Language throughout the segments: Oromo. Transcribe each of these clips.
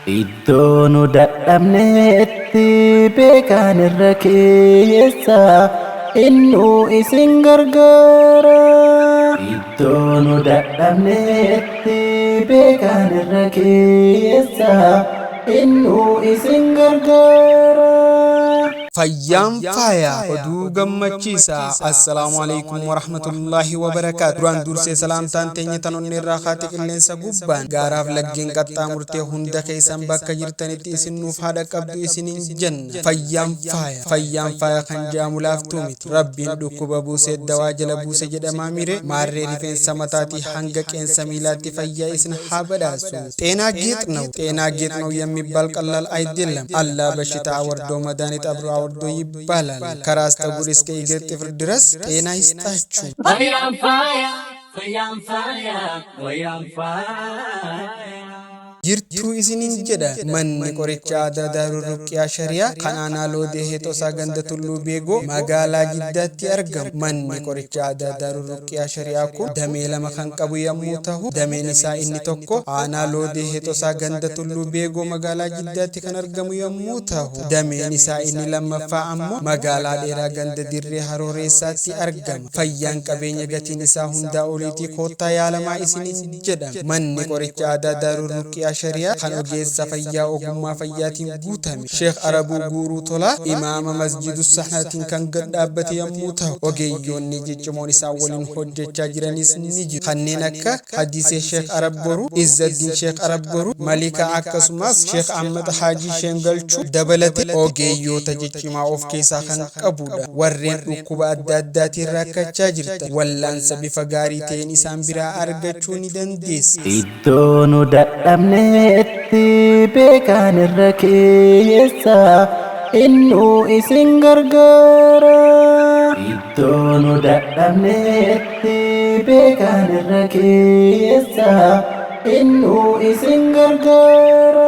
Iddoon dadhabneetti beekan irra keessa innuu isin gargaara. Iddoon dadhabneetti beekan irra keessa innuu isin gargaara. Fayyaan faaya oduu gammachiisa. Assalaamu alaykum warahmatullahi wabarakaatu. Duraan dursee salaamtaan teenya tanonni irraa haati qilleensa gubbaan gaaraaf laggeen qaxxaamurtee hunda keessan bakka jirtanitti isin nuuf haadha qabdu isiniin jenna. Fayyaan faaya kan jedhamu laaftuu miti. Rabbiin dhukkuba buusee dawaa jala buuse jedhamaa mire maarree rifeensa mataatii hanga qeensa miilaatti fayyaa isin haa badhaasu. Xeenaa ጌጥ ነው የሚባል ቀላል አይደለም። አላህ በሽታ አወርዶ መድኃኒት አብሮ ወርዶ ይባላል። ከራስ ፀጉር እስከ እግር ጥፍር ድረስ ጤና ይስጣችሁ። jirtuu isinin jedha manni qoricha aadaa Daaruu Ruqyaa Shariyaa kan aanaa Loodee Heexoosaa ganda Tulluu Beegoo magaalaa Jiddaatti argamu. Manni qoricha aadaa Daaruu Ruqyaa Shariyaa kun damee lama kan qabu yommuu ta'u, dameen isaa inni tokko aanaa Loodee Heexoosaa ganda Tulluu Beegoo magaalaa Jiddaatti kan argamu yommuu ta'u, dameen isaa inni lammaffaa ammoo magaalaa Dheeraa ganda Dirree Harooreessaatti argama. Fayyaan qabeenya gatiin isaa hundaa oliitii koottaa yaalamaa isinin jedha. Manni qoricha aadaa Daaruu Ruqyaa Shariyaa kan ogeessa fayyaa ogummaa fayyaatiin guutame Sheekh Arabuu Guuruu Tolaa imaama masjidu Sahaatiin kan gad dhaabbate yommuu ta'u, ogeeyyoonni jechuun isaan waliin hojjechaa jiranis ni jiru. Kanneen akka Hadisee Sheekh Arab Boruu, Izzaddiin Sheekh Arab Boruu, Malika akkasumas Sheekh Ahmad Haajii Sheengalchuu dabalatee ogeeyyoota jeccimaa of keessaa kan qabudha. Warreen dhukkuba adda addaatiin rakkachaa jirtan wallaansa bifa gaarii ta'een isaan biraa argachuu ni dandeessa. Iddoon dadhabneetti beekan irra keessa innuu isin gargaara. Iddoon dadhabneetti beekan irra keessa innuu isin gargaara.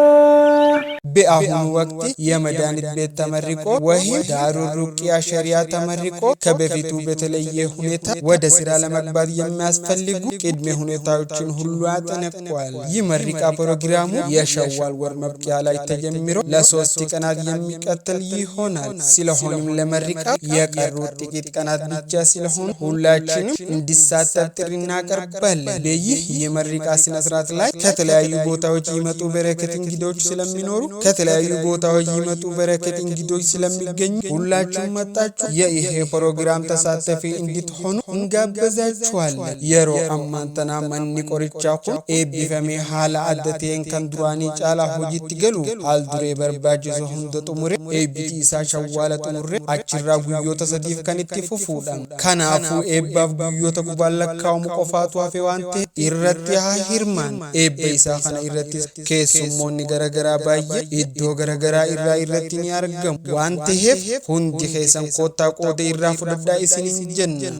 በአሁኑ ወቅት የመድኃኒት ቤት ተመርቆ ወይም ዳሩር ሩቅያ ሸሪያ ተመርቆ ከበፊቱ በተለየ ሁኔታ ወደ ስራ ለመግባት የሚያስፈልጉ ቅድመ ሁኔታዎችን ሁሉ አጠናቋል። ይህ ምረቃ ፕሮግራሙ የሸዋል ወር መብቂያ ላይ ተጀምሮ ለሶስት ቀናት የሚቀጥል ይሆናል። ስለሆነም ለምረቃ የቀሩት ጥቂት ቀናት ብቻ ስለሆነ ሁላችንም እንዲሳተፍ ጥሪ እናቀርባለን። በይህ የምረቃ ስነ ስርዓት ላይ ከተለያዩ ቦታዎች ይመጡ በረከት እንግዶች ስለሚኖሩ ከተለያዩ ቦታዎች ይመጡ በረከት እንግዶች ስለሚገኙ ሁላችሁም መጣችሁ የይሄ ፕሮግራም ተሳታፊ እንድትሆኑ እንጋብዛችኋለን። የሮ አማንተና ማኒ ቆርቻ ኩን ኤቢፈሜ ሐላ አደቴን ከንዱራኒ ጫላ ሆጂት ገሉ አልዱሬ በርባጅ ሁንደ ጡሙሬ ኤቢቲ ኢሳ ሸዋለ ጡሙሬ አችራ ጉዮ ተሰዲፍ ከንቲ ፉፉዳን ከናፉ ኤባፍ ጉዮ ተቁባለካው ሙቆፋቱ አፌ ዋንቴ ይረቲ ሃሂርማን ኤቤ ኢሳ ከነ ይረቲ ኬሱሞኒ ገረገራ ባየ iddoo garagaraa irraa irratti ni argamu waan ta'eef hundi keessan koottaa qooda irraa fudhadhaa isiniin jenna.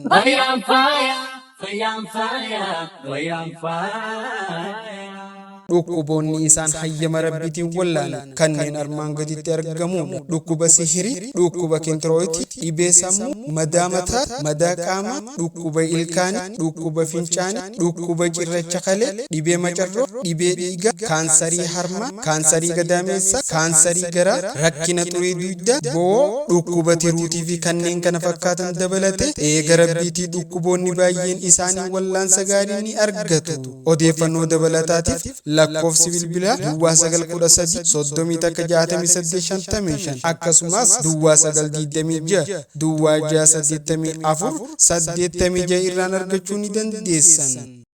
dhukkuboonni isaan hayyama rabbiitiin wallaalan kanneen armaan gaditti argamuudha. Dhukkuba sihirii, dhukkuba kintirootii, dhibee sammuu, madaa mataa, madaa qaamaa, dhukkuba ilkaanii, dhukkuba fincaanii, dhukkuba cirracha kalee, dhibee macarroo, dhibee dhiigaa, kaansarii harmaa, kaansarii gadaameessaa, kaansarii garaa, rakkina xurii dugdaa, bo'oo, dhukkuba tiruutii fi kanneen kana fakkaatan dabalatee eega rabbiitii dhukkuboonni baay'een isaanii wallaansa gaarii ni argatu. Odeeffannoo dabalataatiif lakkoofsi bilbilaa duwwaa 913 31 akkasumas duwwaa 926 duwwaa 684 86 irraan argachuu ni dandeessan.